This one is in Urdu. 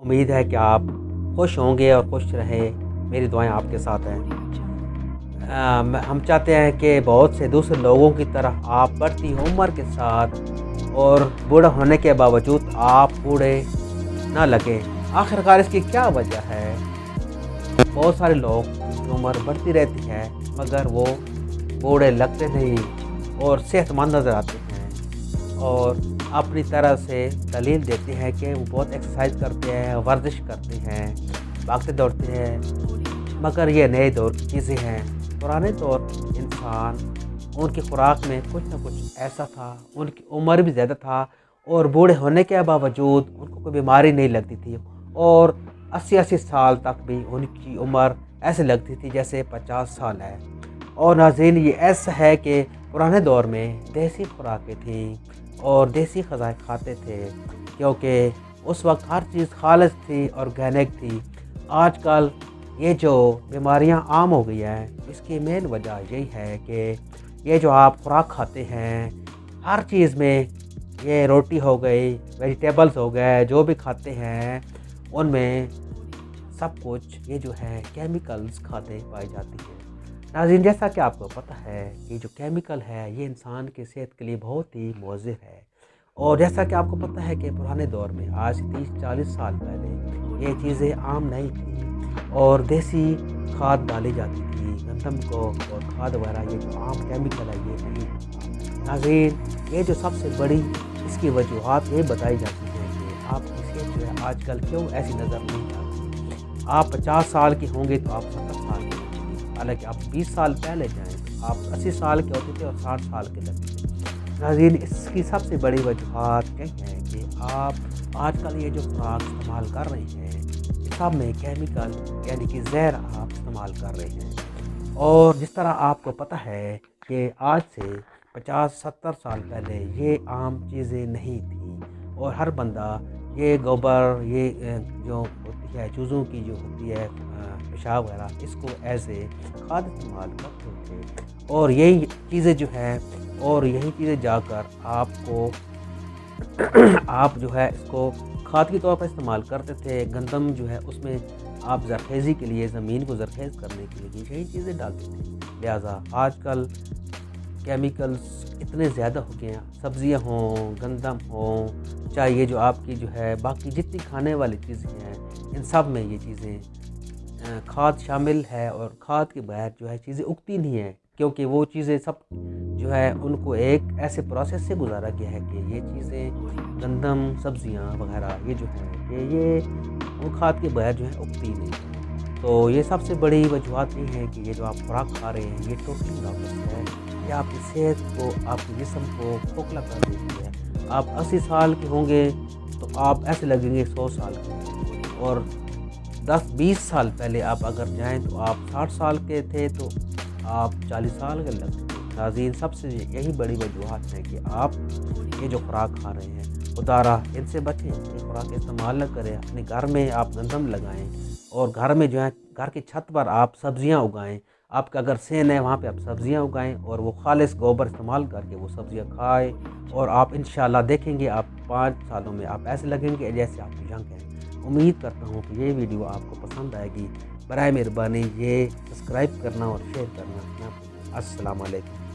امید ہے کہ آپ خوش ہوں گے اور خوش رہیں، میری دعائیں آپ کے ساتھ ہیں۔ ہم چاہتے ہیں کہ بہت سے دوسرے لوگوں کی طرح آپ بڑھتی عمر کے ساتھ اور بوڑھا ہونے کے باوجود آپ بوڑھے نہ لگیں۔ آخرکار اس کی کیا وجہ ہے؟ بہت سارے لوگ کی عمر بڑھتی رہتی ہے مگر وہ بوڑھے لگتے نہیں اور صحت مند نظر آتے ہیں، اور اپنی طرح سے دلیل دیتے ہیں کہ وہ بہت ایکسرسائز کرتے ہیں، ورزش کرتے ہیں، بھاگتے دوڑتے ہیں، مگر یہ نئے دور کی چیزیں ہیں۔ پرانے دور انسان ان کی خوراک میں کچھ نہ کچھ ایسا تھا، ان کی عمر بھی زیادہ تھا اور بوڑھے ہونے کے باوجود ان کو کوئی بیماری نہیں لگتی تھی، اور 80 سال تک بھی ان کی عمر ایسے لگتی تھی جیسے 50 سال ہے۔ اور ناظرین، یہ ایسا ہے کہ پرانے دور میں دیسی خوراکیں تھیں اور دیسی غذائیں کھاتے تھے، کیونکہ اس وقت ہر چیز خالص تھی، آرگینک تھی۔ آج کل یہ جو بیماریاں عام ہو گئی ہیں، اس کی مین وجہ یہی ہے کہ یہ جو آپ خوراک کھاتے ہیں، ہر چیز میں، یہ روٹی ہو گئی، ویجیٹیبلز ہو گئے، جو بھی کھاتے ہیں ان میں سب کچھ یہ جو ہے کیمیکلز کھاتے پائی جاتی ہے۔ ناظرین، جیسا کہ آپ کو پتہ ہے کہ جو کیمیکل ہے یہ انسان کی صحت کے لیے بہت ہی مضر ہے، اور جیسا کہ آپ کو پتہ ہے کہ پرانے دور میں آج سے 30-40 سال پہلے یہ چیزیں عام نہیں تھیں اور دیسی کھاد ڈالی جاتی تھی، گندم کو اور کھاد وغیرہ، یہ جو عام کیمیکل ہے یہ نہیں تھا۔ ناظرین، یہ جو سب سے بڑی اس کی وجوہات یہ بتائی جاتی ہے کہ آپ کی صحت جو ہے آج کل کیوں ایسی نظر نہیں آتی۔ آپ 50 سال کے ہوں گے تو آپ 70 سال کے ہوں گے، حالانکہ آپ 20 سال پہلے جائیں تو آپ 80 سال کے ہوتے تھے اور 60 سال کے لگتے تھے۔ ناظرین، اس کی سب سے بڑی وجوہات یہ ہیں کہ آپ آج کل یہ جو خوراک استعمال کر رہے ہیں، سب میں کیمیکل یعنی کہ زہر آپ استعمال کر رہے ہیں، اور جس طرح آپ کو پتہ ہے کہ آج سے 50-70 سال پہلے یہ عام چیزیں نہیں تھیں، اور ہر بندہ یہ گوبر، یہ جو ہوتی ہے چوزوں کی جو ہوتی ہے پیشاب وغیرہ، اس کو ایز اے کھاد استعمال کرتے تھے، اور یہی چیزیں جو ہیں اور یہی چیزیں جا کر آپ کو آپ جو ہے اس کو کھاد کے طور پر استعمال کرتے تھے۔ گندم جو ہے اس میں آپ زرخیزی کے لیے، زمین کو زرخیز کرنے کے لیے یہی چیزیں ڈالتے تھے، لہٰذا آج کل کیمیکلز اتنے زیادہ ہو گئے ہیں، سبزیاں ہوں، گندم ہوں، چاہے یہ جو آپ کی جو ہے باقی جتنی کھانے والی چیزیں ہیں، ان سب میں یہ چیزیں کھاد شامل ہے، اور کھاد کے بغیر جو ہے چیزیں اگتی نہیں ہیں، کیونکہ وہ چیزیں سب جو ہے ان کو ایک ایسے پروسیس سے گزارا گیا ہے کہ یہ چیزیں گندم، سبزیاں وغیرہ یہ جو ہے کہ یہ وہ کھاد کے بغیر جو ہے اگتی نہیں ہے۔ تو یہ سب سے بڑی وجوہات یہ ہے کہ یہ جو آپ خوراک کھا رہے ہیں یہ ٹوٹلی ناقص ہے، یہ آپ کی صحت کو، آپ کے جسم کو کھوکھلا کر دیتی ہے۔ آپ 80 سال کے ہوں گے تو آپ ایسے لگیں گے 100 سال کے، اور 10-20 سال پہلے آپ اگر جائیں تو آپ 60 سال کے تھے تو آپ 40 سال کے لگتے تھے۔ ناظرین، سب سے یہی بڑی وجوہات ہیں کہ آپ یہ جو خوراک کھا رہے ہیں، خدا را ان سے بچیں، یہ خوراک استعمال نہ کریں۔ اپنے گھر میں آپ گندم لگائیں، اور گھر میں جو ہے گھر کی چھت پر آپ سبزیاں اگائیں، آپ کا اگر سین ہے وہاں پہ آپ سبزیاں اگائیں، اور وہ خالص گوبر استعمال کر کے وہ سبزیاں کھائیں، اور آپ انشاءاللہ دیکھیں گے آپ 5 سالوں میں آپ ایسے لگیں گے جیسے آپ ینگ ہیں۔ امید کرتا ہوں کہ یہ ویڈیو آپ کو پسند آئے گی۔ برائے مہربانی یہ سبسکرائب کرنا اور شیئر کرنا نہ بھولیں۔ السلام علیکم۔